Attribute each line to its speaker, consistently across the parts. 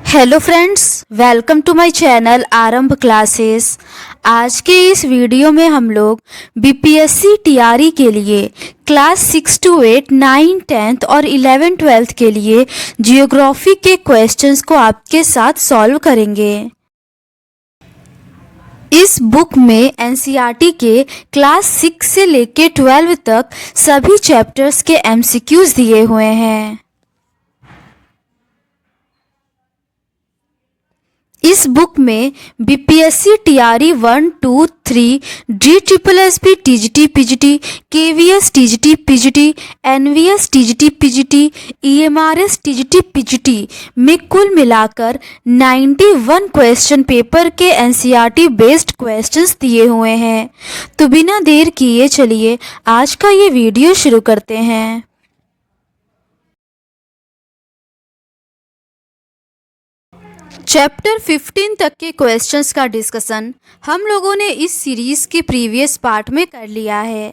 Speaker 1: Hello friends, welcome to my channel Aarambh classes. आज के इस वीडियो में हम लोग बीपीएससी टीआरई के लिए क्लास 6 to 8, 9, 10th और 11, 12th के लिए जियोग्राफी के क्वेश्चंस को आपके साथ सॉल्व करेंगे। इस बुक में एनसीईआरटी के क्लास 6 से लेके 12 तक सभी चैप्टर्स के एमसीक्यूज दिए हुए हैं। इस बुक में BPSC TRE 1, 2, 3, DSSB TGT PGT, KVS TGT PGT, NVS TGT PGT, EMRS TGT PGT में कुल मिलाकर 91 क्वेश्चन पेपर के एनसीईआरटी बेस्ड क्वेश्चंस दिए हुए हैं। तो बिना देर किए चलिए आज का ये वीडियो शुरू करते हैं। चैप्टर 15 तक के क्वेश्चंस का डिस्कशन हम लोगों ने इस सीरीज़ के प्रीवियस पार्ट में कर लिया है।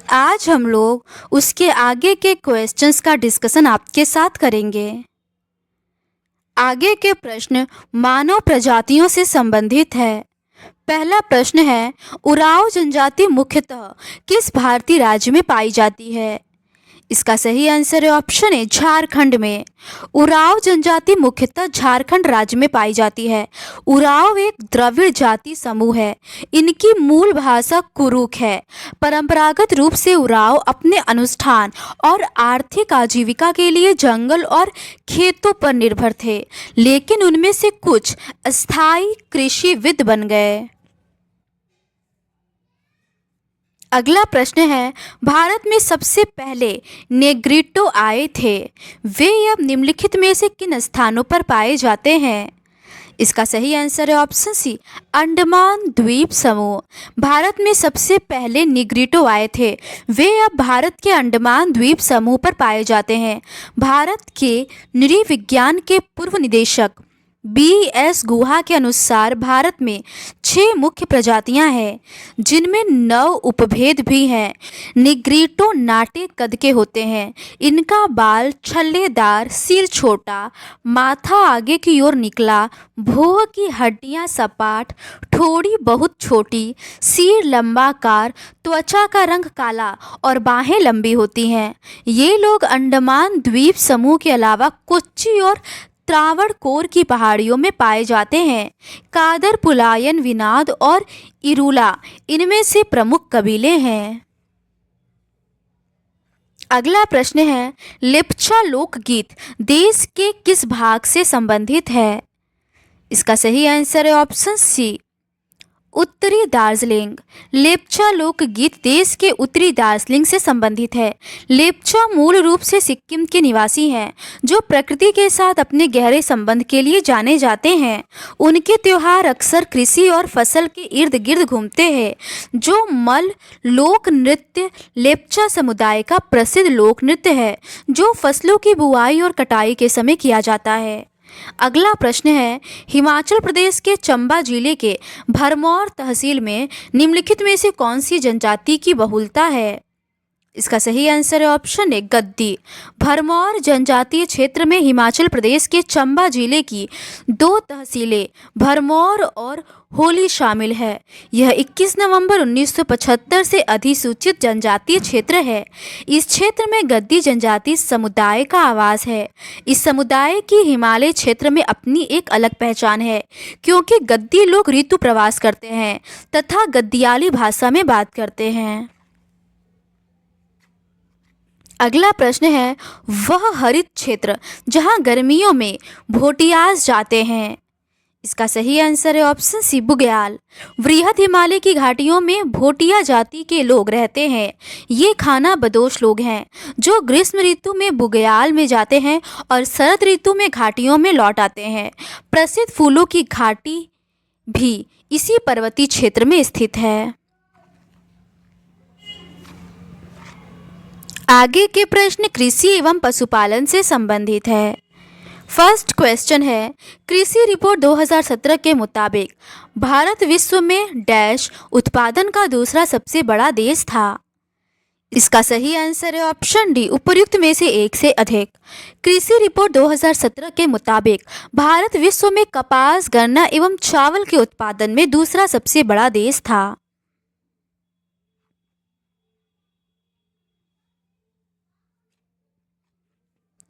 Speaker 1: आज हम लोग उसके आगे के क्वेश्चंस का डिस्कशन आपके साथ करेंगे। आगे के प्रश्न मानव प्रजातियों से संबंधित है। पहला प्रश्न है, उरांव जनजाति मुख्यतः किस भारतीय राज्य में पाई जाती है? इसका सही आंसर है ऑप्शन ए, झारखंड में। उरांव जनजाति मुख्यतः झारखंड राज्य में पाई जाती है। उरांव एक द्रविड़ जाति समूह है। इनकी मूल भाषा कुरुक है। परंपरागत रूप से उरांव अपने अनुष्ठान और आर्थिक आजीविका के लिए जंगल और खेतों पर निर्भर थे, लेकिन उनमें से कुछ अस्थायी कृषिविद बन गए। अगला प्रश्न है, भारत में सबसे पहले नेग्रिटो आए थे। वे अब निम्नलिखित में से किन स्थानों पर पाए जाते हैं? इसका सही आंसर है ऑप्शन सी, अंडमान द्वीप समूह। भारत में सबसे पहले निग्रिटो आए थे। वे अब भारत के अंडमान द्वीप समूह पर पाए जाते हैं। भारत के नृविज्ञान के पूर्व निदेशक BS गुहा के अनुसार भारत में 6 मुख्य प्रजातियां हैं, जिनमें 9 उपभेद भी हैं। निग्रिटो नाटे कद के होते हैं। इनका बाल छल्लेदार, सिर छोटा, माथा आगे की ओर निकला, भौं की हड्डियां सपाट, ठोड़ी बहुत छोटी, सिर लंबाकार, त्वचा का रंग काला और बाहें लंबी होती हैं। ये लोग अंडमान द्वीप समूह के अलावा कोच्चि और त्रावणकोर की पहाड़ियों में पाए जाते हैं। कादर, पुलायन, विनाद और इरुला इनमें से प्रमुख कबीले हैं। अगला प्रश्न है, लेप्चा लोकगीत देश के किस भाग से संबंधित है? इसका सही आंसर है ऑप्शन सी, उत्तरी दार्जिलिंग। लेप्चा लोकगीत देश के उत्तरी दार्जिलिंग से संबंधित है। लेप्चा मूल रूप से सिक्किम के निवासी हैं, जो प्रकृति के साथ अपने गहरे संबंध के लिए जाने जाते हैं। उनके त्योहार अक्सर कृषि और फसल के इर्द गिर्द घूमते हैं। जो मल लोक नृत्य लेप्चा समुदाय का प्रसिद्ध लोक नृत्य है, जो फसलों की बुआई और कटाई के समय किया जाता है। अगला प्रश्न है, हिमाचल प्रदेश के चंबा जिले के भरमौर तहसील में निम्नलिखित में से कौन सी जनजाति की बहुलता है? इसका सही आंसर है ऑप्शन ए, गद्दी। भरमौर जनजातीय क्षेत्र में हिमाचल प्रदेश के चंबा जिले की 2 तहसीलें भरमौर और होली शामिल है। यह 21 नवंबर 1975 से अधिसूचित जनजातीय क्षेत्र है। इस क्षेत्र में गद्दी जनजाति समुदाय का आवास है। इस समुदाय की हिमालय क्षेत्र में अपनी एक अलग पहचान है, क्योंकि गद्दी लोग ऋतु प्रवास करते हैं तथा गद्दियाली भाषा में बात करते हैं। अगला प्रश्न है, वह हरित क्षेत्र जहां गर्मियों में भोटियाज जाते हैं। इसका सही आंसर है ऑप्शन सी, बुग्याल। वृहद हिमालय की घाटियों में भोटिया जाति के लोग रहते हैं। ये खाना बदोश लोग हैं, जो ग्रीष्म ऋतु में बुग्याल में जाते हैं और शरद ऋतु में घाटियों में लौट आते हैं। प्रसिद्ध फूलों की घाटी भी इसी पर्वतीय क्षेत्र में स्थित है। आगे के प्रश्न कृषि एवं पशुपालन से संबंधित है। फर्स्ट क्वेश्चन है, कृषि रिपोर्ट 2017 के मुताबिक भारत विश्व में डैश उत्पादन का दूसरा सबसे बड़ा देश था। इसका सही आंसर है ऑप्शन डी, उपर्युक्त में से एक से अधिक। कृषि रिपोर्ट 2017 के मुताबिक भारत विश्व में कपास, गन्ना एवं चावल के उत्पादन में दूसरा सबसे बड़ा देश था।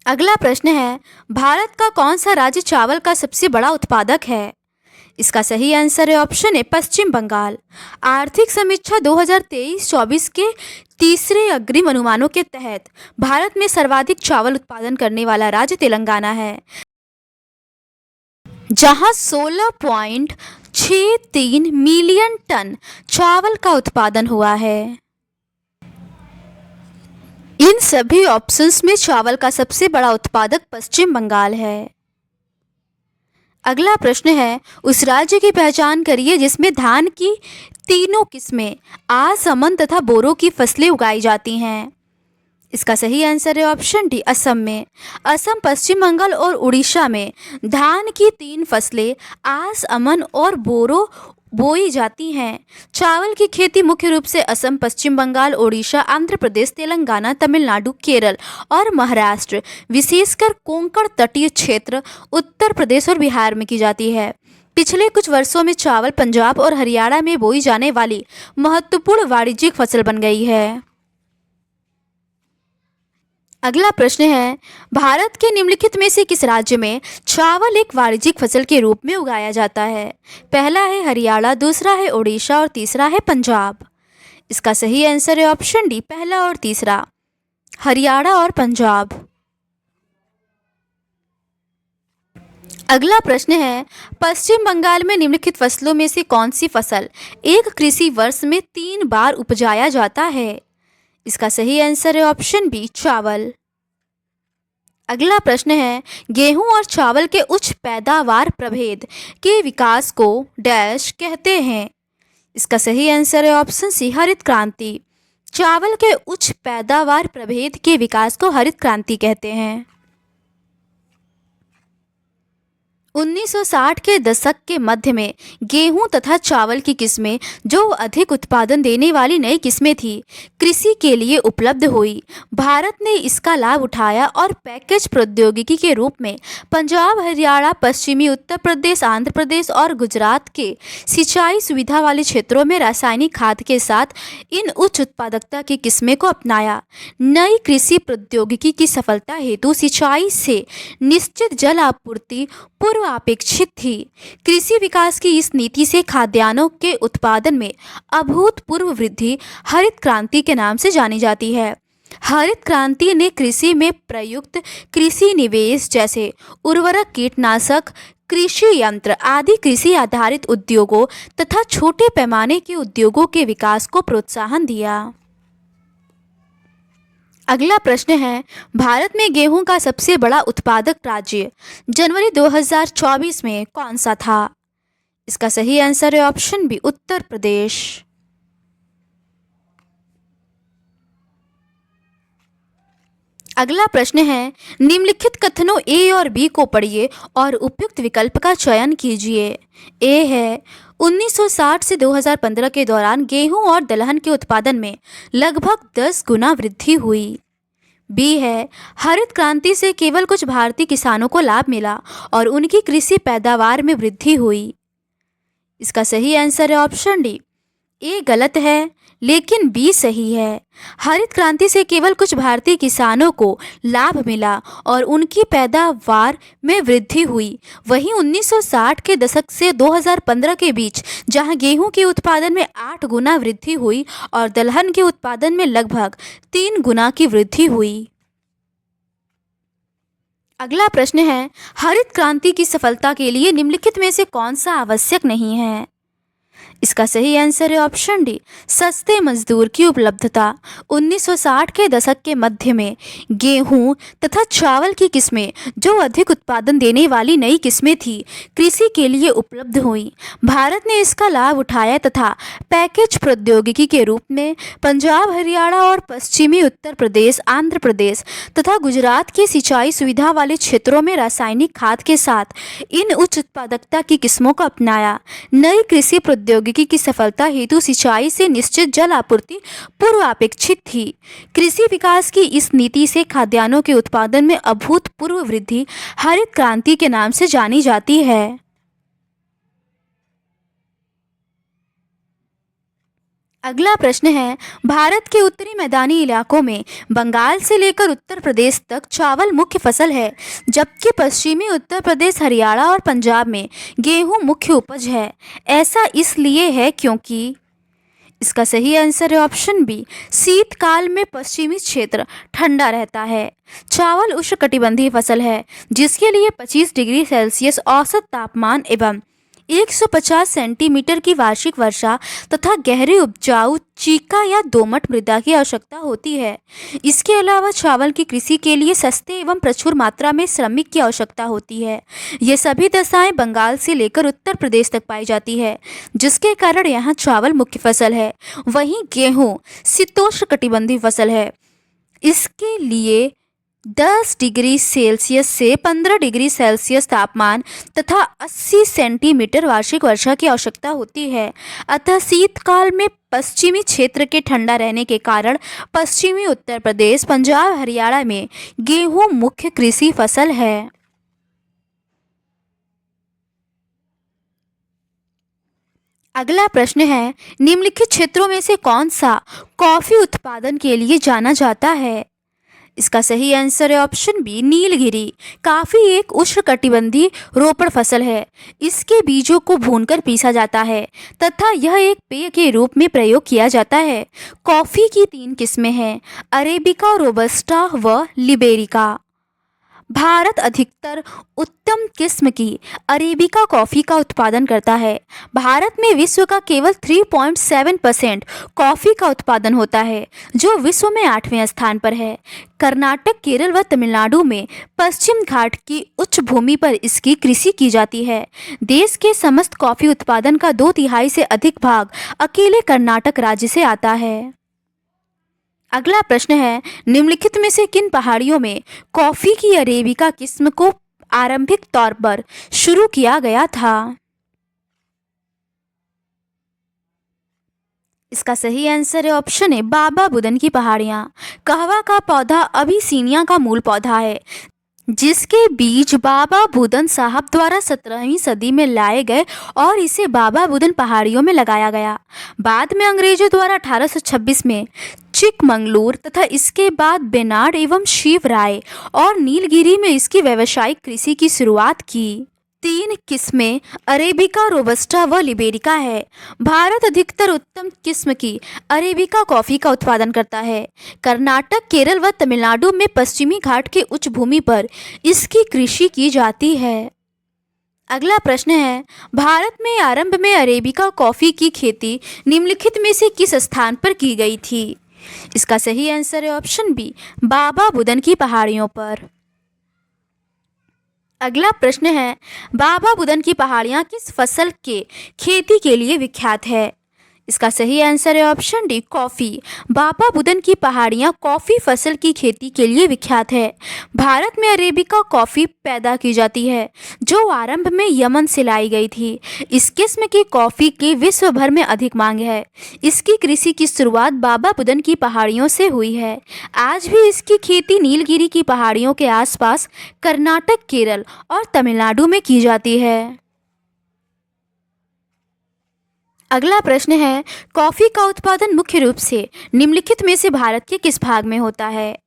Speaker 1: अगला प्रश्न है, भारत का कौन सा राज्य चावल का सबसे बड़ा उत्पादक है? इसका सही आंसर है ऑप्शन ए, पश्चिम बंगाल। आर्थिक समीक्षा 2023-24 के तीसरे अग्रिम अनुमानों के तहत भारत में सर्वाधिक चावल उत्पादन करने वाला राज्य तेलंगाना है, जहां 16.63 मिलियन टन चावल का उत्पादन हुआ है। इन सभी ऑप्शंस में चावल का सबसे बड़ा उत्पादक पश्चिम बंगाल है। अगला प्रश्न है, उस राज्य की पहचान करिए जिसमें धान की तीनों किस्में आस, अमन तथा बोरो की फसलें उगाई जाती हैं। इसका सही आंसर है ऑप्शन डी, असम में। असम, पश्चिम बंगाल और उड़ीसा में धान की 3 फसलें आस, अमन और बोरो बोई जाती हैं। चावल की खेती मुख्य रूप से असम, पश्चिम बंगाल, ओडिशा, आंध्र प्रदेश, तेलंगाना, तमिलनाडु, केरल और महाराष्ट्र, विशेषकर कोंकण तटीय क्षेत्र, उत्तर प्रदेश और बिहार में की जाती है। पिछले कुछ वर्षों में चावल पंजाब और हरियाणा में बोई जाने वाली महत्वपूर्ण वाणिज्यिक फसल बन गई है। अगला प्रश्न है, भारत के निम्नलिखित में से किस राज्य में चावल एक वाणिज्यिक फसल के रूप में उगाया जाता है? पहला है हरियाणा, दूसरा है ओडिशा और तीसरा है पंजाब। इसका सही आंसर है ऑप्शन डी, पहला और तीसरा, हरियाणा और पंजाब। अगला प्रश्न है, पश्चिम बंगाल में निम्नलिखित फसलों में से कौन सी फसल एक कृषि वर्ष में 3 बार उपजाया जाता है? इसका सही आंसर है ऑप्शन बी, चावल। अगला प्रश्न है, गेहूं और चावल के उच्च पैदावार प्रभेद के विकास को डैश कहते हैं? इसका सही आंसर है ऑप्शन सी, हरित क्रांति। चावल के उच्च पैदावार प्रभेद के विकास को हरित क्रांति कहते हैं। 1960 के दशक के मध्य में गेहूं तथा चावल की किस्में जो अधिक उत्पादन देने वाली नई किस्में थी, कृषि के लिए उपलब्ध हुई। भारत ने इसका लाभ उठाया और पैकेज प्रौद्योगिकी के रूप में पंजाब, हरियाणा, पश्चिमी उत्तर प्रदेश, आंध्र प्रदेश और गुजरात के सिंचाई सुविधा वाले क्षेत्रों में रासायनिक खाद के साथ इन उच्च उत्पादकता की किस्में को अपनाया। नई कृषि प्रौद्योगिकी की सफलता हेतु सिंचाई से निश्चित जल आपूर्ति पूर्व अपेक्षित थी। कृषि विकास की इस नीति से खाद्यान्नों के उत्पादन में अभूतपूर्व वृद्धि हरित क्रांति के नाम से जानी जाती है। हरित क्रांति ने कृषि में प्रयुक्त कृषि निवेश जैसे उर्वरक, कीटनाशक, कृषि यंत्र आदि कृषि आधारित उद्योगों तथा छोटे पैमाने के उद्योगों के विकास को प्रोत्साहन दिया। अगला प्रश्न है, भारत में गेहूं का सबसे बड़ा उत्पादक राज्य जनवरी 2024 में कौन सा था? इसका सही आंसर है ऑप्शन बी, उत्तर प्रदेश। अगला प्रश्न है, निम्नलिखित कथनों ए और बी को पढ़िए और उपयुक्त विकल्प का चयन कीजिए। ए है, 1960 से 2015 के दौरान गेहूं और दलहन के उत्पादन में लगभग 10 गुना वृद्धि हुई। बी है, हरित क्रांति से केवल कुछ भारतीय किसानों को लाभ मिला और उनकी कृषि पैदावार में वृद्धि हुई। इसका सही आंसर है ऑप्शन डी। ए गलत है लेकिन बी सही है। हरित क्रांति से केवल कुछ भारतीय किसानों को लाभ मिला और उनकी पैदावार में वृद्धि हुई। वहीं 1960 के दशक से 2015 के बीच जहां गेहूं के उत्पादन में 8 गुना वृद्धि हुई और दलहन के उत्पादन में लगभग 3 गुना की वृद्धि हुई। अगला प्रश्न है, हरित क्रांति की सफलता के लिए निम्नलिखित में से कौन सा आवश्यक नहीं है? इसका सही आंसर है ऑप्शन डी, सस्ते मजदूर की उपलब्धता। 1960 के दशक के मध्य में गेहूं तथा चावल की किस्में जो अधिक उत्पादन देने वाली नई किस्में थी, कृषि के लिए उपलब्ध हुई। भारत ने इसका लाभ उठाया तथा पैकेज प्रौद्योगिकी के रूप में पंजाब, हरियाणा और पश्चिमी उत्तर प्रदेश, आंध्र प्रदेश तथा गुजरात के सिंचाई सुविधा वाले क्षेत्रों में रासायनिक खाद के साथ इन उच्च उत्पादकता की किस्मों को अपनाया। नई कृषि प्रौद्योगिकी प्रौद्योगिकी की सफलता हेतु सिंचाई से निश्चित जल आपूर्ति पूर्वापेक्षित थी। कृषि विकास की इस नीति से खाद्यान्नों के उत्पादन में अभूतपूर्व वृद्धि हरित क्रांति के नाम से जानी जाती है। अगला प्रश्न है, भारत के उत्तरी मैदानी इलाकों में बंगाल से लेकर उत्तर प्रदेश तक चावल मुख्य फसल है, जबकि पश्चिमी उत्तर प्रदेश, हरियाणा और पंजाब में गेहूं मुख्य उपज है। ऐसा इसलिए है क्योंकि इसका सही आंसर है ऑप्शन बी, शीतकाल में पश्चिमी क्षेत्र ठंडा रहता है। चावल उष्णकटिबंधीय फसल है जिसके लिए 25 डिग्री सेल्सियस औसत तापमान एवं 150 सेंटीमीटर की वार्षिक वर्षा तथा गहरी उपजाऊ चीका या दोमट मृदा की आवश्यकता होती है। इसके अलावा चावल की कृषि के लिए सस्ते एवं प्रचुर मात्रा में श्रमिक की आवश्यकता होती है। ये सभी दशाएं बंगाल से लेकर उत्तर प्रदेश तक पाई जाती है, जिसके कारण यहाँ चावल मुख्य फसल है। वहीं गेहूँ शीतोष्णकटिबंधीय फसल है। इसके लिए 10 डिग्री सेल्सियस से 15 डिग्री सेल्सियस तापमान तथा 80 सेंटीमीटर वार्षिक वर्षा की आवश्यकता होती है। अतः शीतकाल में पश्चिमी क्षेत्र के ठंडा रहने के कारण पश्चिमी उत्तर प्रदेश, पंजाब, हरियाणा में गेहूं मुख्य कृषि फसल है। अगला प्रश्न है, निम्नलिखित क्षेत्रों में से कौन सा कॉफी उत्पादन के लिए जाना जाता है? इसका सही आंसर है ऑप्शन बी, नीलगिरी। काफी एक उष्णकटिबंधीय रोपड़ फसल है। इसके बीजों को भूनकर पीसा जाता है तथा यह एक पेय के रूप में प्रयोग किया जाता है। कॉफी की 3 किस्में हैं, अरेबिका, रोबस्टा व लिबेरिका। भारत अधिकतर उत्तम किस्म की अरेबिका कॉफ़ी का उत्पादन करता है। भारत में विश्व का केवल 3.7% कॉफ़ी का उत्पादन होता है, जो विश्व में 8वें स्थान पर है। कर्नाटक, केरल व तमिलनाडु में पश्चिम घाट की उच्च भूमि पर इसकी कृषि की जाती है। देश के समस्त कॉफ़ी उत्पादन का 2/3 से अधिक भाग अकेले कर्नाटक राज्य से आता है। अगला प्रश्न है, निम्नलिखित में से किन पहाड़ियों में कॉफ़ी की अरेबिका किस्म को आरंभिक तौर पर शुरू किया गया था? इसका सही आंसर है ऑप्शन ए, बाबा बुदन की पहाड़ियाँ। कहवा का पौधा अभिसिनिया का मूल पौधा है, जिसके बीज बाबा बुदन साहब द्वारा 17वीं सदी में लाए गए और इसे बाबा बुदन पहाड़ियों में लगाया गया। बाद में अंग्रेजों द्वारा 1826 में चिकमंगलूर तथा इसके बाद बेनाड एवं शिवराय और नीलगिरी में इसकी व्यावसायिक कृषि की शुरुआत की। 3 किस्में अरेबिका, रोबस्टा व लिबेरिका है। भारत अधिकतर उत्तम किस्म की अरेबिका कॉफ़ी का उत्पादन करता है। कर्नाटक, केरल व तमिलनाडु में पश्चिमी घाट के उच्च भूमि पर इसकी कृषि की जाती है। अगला प्रश्न है, भारत में आरंभ में अरेबिका कॉफ़ी की खेती निम्नलिखित में से किस स्थान पर की गई थी? इसका सही आंसर है ऑप्शन बी, बाबा बुदन की पहाड़ियों पर। अगला प्रश्न है, बाबा बुदन की पहाड़ियाँ किस फसल के खेती के लिए विख्यात है? इसका सही आंसर है option D, coffee. Baba Budan की पहाड़ियाँ कॉफ़ी फसल की खेती के लिए विख्यात है। भारत में अरेबिका कॉफ़ी पैदा की जाती है, जो आरंभ में यमन से लाई गई थी। इस किस्म की कॉफ़ी की विश्व भर में अधिक मांग है। इसकी कृषि की शुरुआत बाबा बुदन की पहाड़ियों से हुई है। आज भी इसकी खेती नीलगिरी की पहाड़ियों के आसपास कर्नाटक, केरल और तमिलनाडु में की जाती है। अगला प्रश्न है, कॉफ़ी का उत्पादन मुख्य रूप से निम्नलिखित में से भारत के किस भाग में होता है?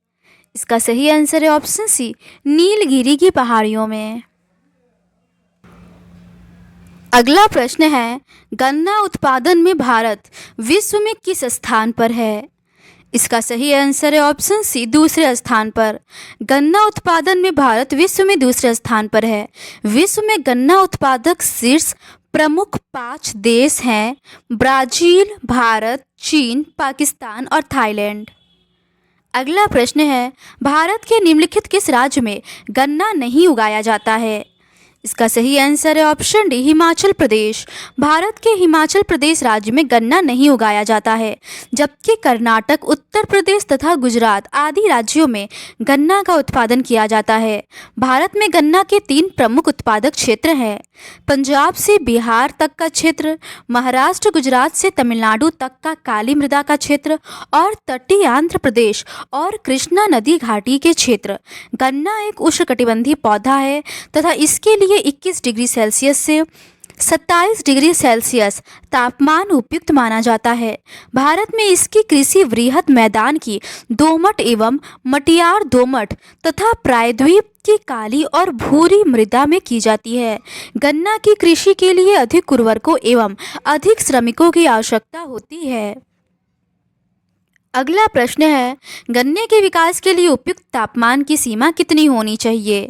Speaker 1: इसका सही आंसर है ऑप्शन सी, नीलगिरी की पहाड़ियों में। अगला प्रश्न है, गन्ना उत्पादन में भारत विश्व में किस स्थान पर है? इसका सही आंसर है ऑप्शन सी, दूसरे स्थान पर। गन्ना उत्पादन में भारत विश्व में दूसरे स्थान पर है। विश्व में गन्ना उत्पादक शीर्ष प्रमुख 5 देश हैं, ब्राज़ील, भारत, चीन, पाकिस्तान और थाईलैंड। अगला प्रश्न है, भारत के निम्नलिखित किस राज्य में गन्ना नहीं उगाया जाता है? इसका सही आंसर है ऑप्शन डी, हिमाचल प्रदेश। भारत के हिमाचल प्रदेश राज्य में गन्ना नहीं उगाया जाता है, जबकि कर्नाटक, उत्तर प्रदेश तथा गुजरात आदि राज्यों में गन्ना का उत्पादन किया जाता है। भारत में गन्ना के 3 प्रमुख उत्पादक क्षेत्र हैं: पंजाब से बिहार तक का क्षेत्र, महाराष्ट्र गुजरात से तमिलनाडु तक का काली मृदा का क्षेत्र और तटीय आंध्र प्रदेश और कृष्णा नदी घाटी के क्षेत्र। गन्ना एक उष्णकटिबंधीय पौधा है तथा इसके लिए 21 डिग्री सेल्सियस से 27 डिग्री सेल्सियस तापमान उपयुक्त माना जाता है। भारत में इसकी कृषि वृहद मैदान की दोमट एवं मटियार दोमट तथा प्रायद्वीप की काली और भूरी मृदा में की जाती है। गन्ना की कृषि के लिए अधिक उर्वरकों एवं अधिक श्रमिकों की आवश्यकता होती है। अगला प्रश्न है, गन्ने के विकास के लिए उपयुक्त तापमान की सीमा कितनी होनी चाहिए?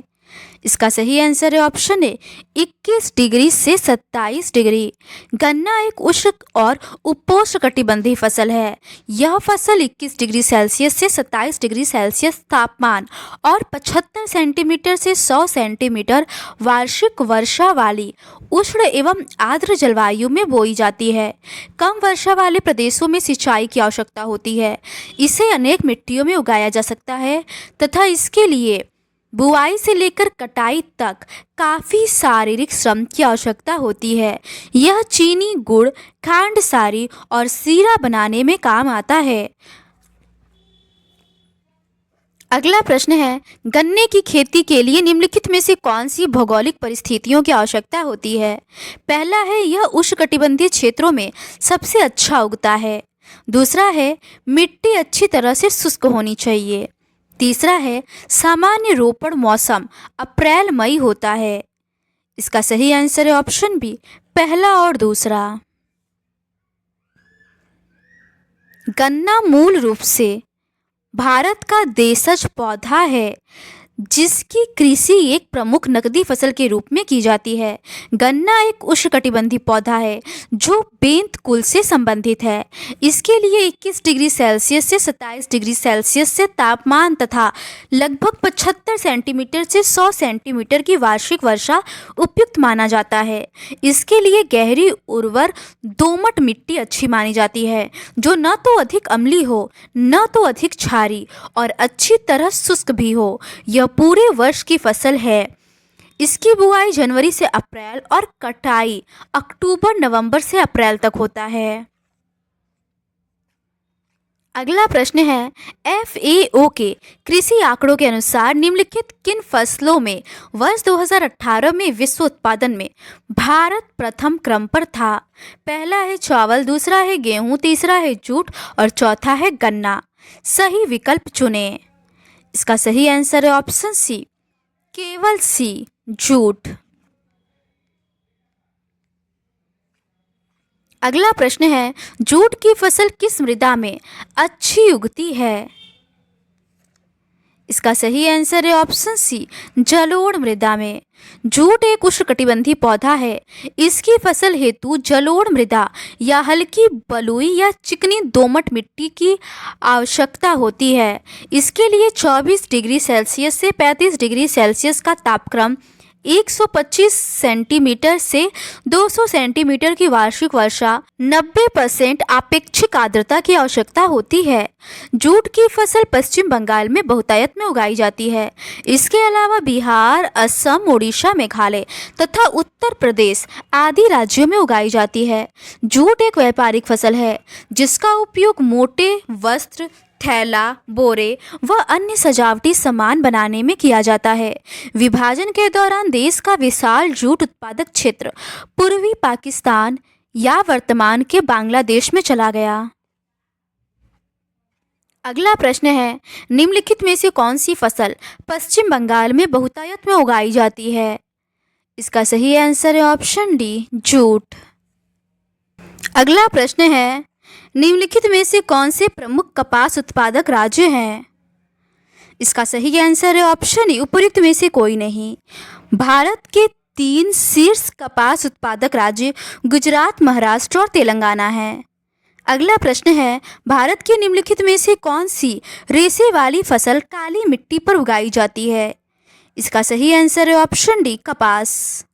Speaker 1: इसका सही आंसर है ऑप्शन ए, 21 डिग्री से 27 डिग्री। गन्ना एक उष्ण और उपोष्णकटिबंधीय फसल है। यह फसल 21 डिग्री सेल्सियस से 27 डिग्री सेल्सियस तापमान और 75 सेंटीमीटर से 100 सेंटीमीटर वार्षिक वर्षा वाली उष्ण एवं आर्द्र जलवायु में बोई जाती है। कम वर्षा वाले प्रदेशों में सिंचाई की आवश्यकता होती है। इसे अनेक मिट्टियों में उगाया जा सकता है तथा इसके लिए बुआई से लेकर कटाई तक काफ़ी शारीरिक श्रम की आवश्यकता होती है। यह चीनी, गुड़, खांड सारी और सीरा बनाने में काम आता है। अगला प्रश्न है, गन्ने की खेती के लिए निम्नलिखित में से कौन सी भौगोलिक परिस्थितियों की आवश्यकता होती है? पहला है, यह उष्णकटिबंधीय क्षेत्रों में सबसे अच्छा उगता है। दूसरा है, मिट्टी अच्छी तरह से शुष्क होनी चाहिए। तीसरा है, सामान्य रोपण मौसम अप्रैल मई होता है। इसका सही आंसर है ऑप्शन बी, पहला और दूसरा। गन्ना मूल रूप से भारत का देशज पौधा है जिसकी कृषि एक प्रमुख नकदी फसल के रूप में की जाती है। गन्ना एक उष्णकटिबंधीय पौधा है जो बेंत कुल से संबंधित है। इसके लिए 21 डिग्री सेल्सियस से 27 डिग्री सेल्सियस से तापमान तथा लगभग 75 सेंटीमीटर से 100 सेंटीमीटर की वार्षिक वर्षा उपयुक्त माना जाता है। इसके लिए गहरी उर्वर दोमट मिट्टी अच्छी मानी जाती है जो न तो अधिक अम्लीय हो न तो अधिक क्षारीय और अच्छी तरह शुष्क भी हो। यह पूरे वर्ष की फसल है। इसकी बुआई जनवरी से अप्रैल और कटाई अक्टूबर नवंबर से अप्रैल तक होता है। अगला प्रश्न है, FAO के कृषि आंकड़ों के अनुसार निम्नलिखित किन फसलों में वर्ष 2018 में विश्व उत्पादन में भारत प्रथम क्रम पर था? पहला है चावल, दूसरा है गेहूं, तीसरा है जूट और चौथा है गन्ना। सही विकल्प चुनें। इसका सही आंसर है ऑप्शन सी, केवल सी, जूट। अगला प्रश्न है, जूट की फसल किस मृदा में अच्छी उगती है? इसका सही आंसर है ऑप्शन सी, जलोढ़ मृदा में। जूट एक उष्णकटिबंधीय पौधा है। इसकी फसल हेतु जलोढ़ मृदा या हल्की बलुई या चिकनी दोमट मिट्टी की आवश्यकता होती है। इसके लिए 24 डिग्री सेल्सियस से 35 डिग्री सेल्सियस का तापक्रम, 125 सेंटीमीटर से 200 सेंटीमीटर की वार्षिक वर्षा, 90% अपेक्षित आर्द्रता की आवश्यकता होती है। जूट की फसल पश्चिम बंगाल में बहुतायत में उगाई जाती है। इसके अलावा बिहार, असम, उड़ीसा, मेघालय तथा उत्तर प्रदेश आदि राज्यों में उगाई जाती है। जूट एक व्यापारिक फसल है जिसका उपयोग मोटे वस्त्र, थैला, बोरे व अन्य सजावटी सामान बनाने में किया जाता है। विभाजन के दौरान देश का विशाल जूट उत्पादक क्षेत्र पूर्वी पाकिस्तान या वर्तमान के बांग्लादेश में चला गया। अगला प्रश्न है, निम्नलिखित में से कौन सी फसल पश्चिम बंगाल में बहुतायत में उगाई जाती है? इसका सही आंसर है ऑप्शन डी, जूट। अगला प्रश्न है, निम्नलिखित में से कौन से प्रमुख कपास उत्पादक राज्य हैं? इसका सही आंसर है ऑप्शन ई, उपयुक्त में से कोई नहीं। भारत के 3 शीर्ष कपास उत्पादक राज्य गुजरात, महाराष्ट्र और तेलंगाना हैं। अगला प्रश्न है, भारत के निम्नलिखित में से कौन सी रेशे वाली फसल काली मिट्टी पर उगाई जाती है? इसका सही आंसर है ऑप्शन डी, कपास।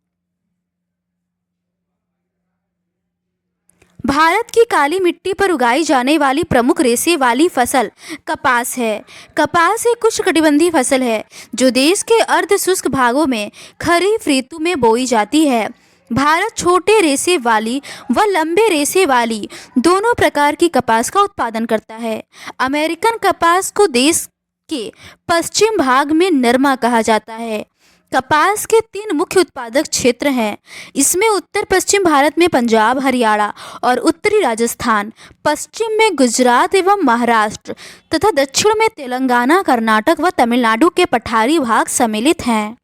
Speaker 1: भारत की काली मिट्टी पर उगाई जाने वाली प्रमुख रेशे वाली फसल कपास है। कपास एक उष्णकटिबंधीय फसल है जो देश के अर्ध शुष्क भागों में खरीफ ऋतु में बोई जाती है। भारत छोटे रेशे वाली व लंबे रेशे वाली दोनों प्रकार की कपास का उत्पादन करता है। अमेरिकन कपास को देश के पश्चिम भाग में नरमा कहा जाता है। कपास के 3 मुख्य उत्पादक क्षेत्र हैं। इसमें उत्तर पश्चिम भारत में पंजाब, हरियाणा और उत्तरी राजस्थान, पश्चिम में गुजरात एवं महाराष्ट्र तथा दक्षिण में तेलंगाना, कर्नाटक व तमिलनाडु के पठारी भाग सम्मिलित हैं।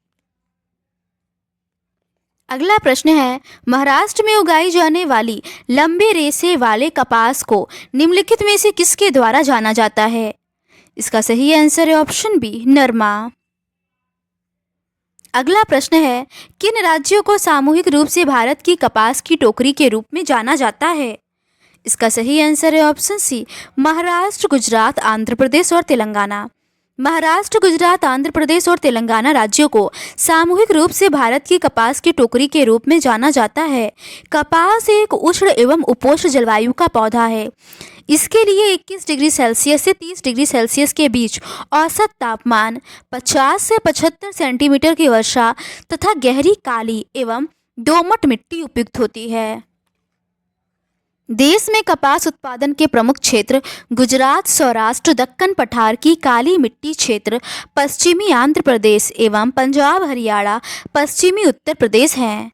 Speaker 1: अगला प्रश्न है, महाराष्ट्र में उगाई जाने वाली लंबे रेशे वाले कपास को निम्नलिखित में से किसके द्वारा जाना जाता है? इसका सही आंसर है ऑप्शन बी, नरमा। अगला प्रश्न है, किन राज्यों को सामूहिक रूप से भारत की कपास की टोकरी के रूप में जाना जाता है? इसका सही आंसर है ऑप्शन सी, महाराष्ट्र, गुजरात, आंध्र प्रदेश और तेलंगाना। महाराष्ट्र, गुजरात, आंध्र प्रदेश और तेलंगाना राज्यों को सामूहिक रूप से भारत की कपास की टोकरी के रूप में जाना जाता है। कपास एक उष्ण एवं उपोष्ण जलवायु का पौधा है। इसके लिए 21 डिग्री सेल्सियस से 30 डिग्री सेल्सियस के बीच औसत तापमान, 50 से 75 सेंटीमीटर की वर्षा तथा गहरी काली एवं दोमट मिट्टी उपयुक्त होती है। देश में कपास उत्पादन के प्रमुख क्षेत्र गुजरात, सौराष्ट्र, दक्कन पठार की काली मिट्टी क्षेत्र, पश्चिमी आंध्र प्रदेश एवं पंजाब, हरियाणा, पश्चिमी उत्तर प्रदेश हैं।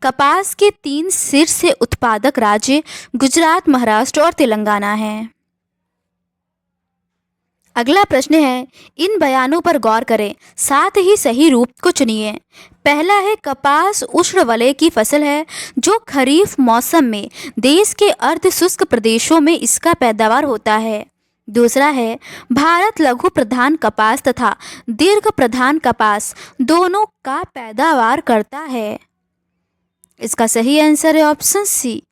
Speaker 1: कपास के 3 शीर्ष उत्पादक राज्य गुजरात, महाराष्ट्र और तेलंगाना हैं। अगला प्रश्न है, इन बयानों पर गौर करें, साथ ही सही रूप को चुनिए। पहला है, कपास उष्णवलय की फसल है जो खरीफ मौसम में देश के अर्ध शुष्क प्रदेशों में इसका पैदावार होता है। दूसरा है, भारत लघु प्रधान कपास तथा दीर्घ प्रधान कपास दोनों का पैदावार करता है। इसका सही आंसर है ऑप्शन सी,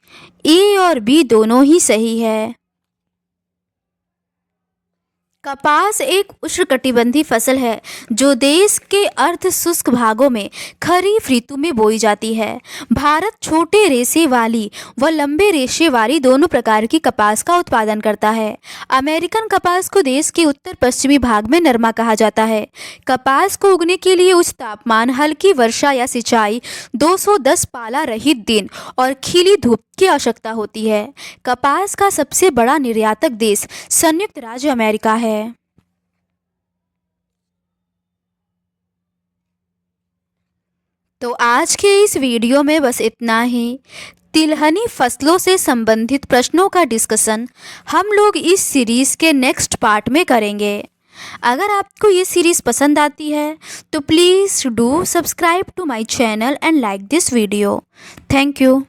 Speaker 1: ए और बी दोनों ही सही है। कपास एक उष्णकटिबंधीय फसल है जो देश के अर्ध शुष्क भागों में खरीफ ऋतु में बोई जाती है। भारत छोटे रेशे वाली व लंबे रेशे वाली दोनों प्रकार की कपास का उत्पादन करता है। अमेरिकन कपास को देश के उत्तर पश्चिमी भाग में नरमा कहा जाता है। कपास को उगने के लिए उच्च तापमान, हल्की वर्षा या सिंचाई, 210 पाला रहित दिन और खिली धूप की आवश्यकता होती है। कपास का सबसे बड़ा निर्यातक देश संयुक्त राज्य अमेरिका है। तो आज के इस वीडियो में बस इतना ही। तिलहनी फसलों से संबंधित प्रश्नों का डिस्कशन हम लोग इस सीरीज़ के नेक्स्ट पार्ट में करेंगे। अगर आपको ये सीरीज़ पसंद आती है तो please do subscribe to my channel and like this video. Thank you.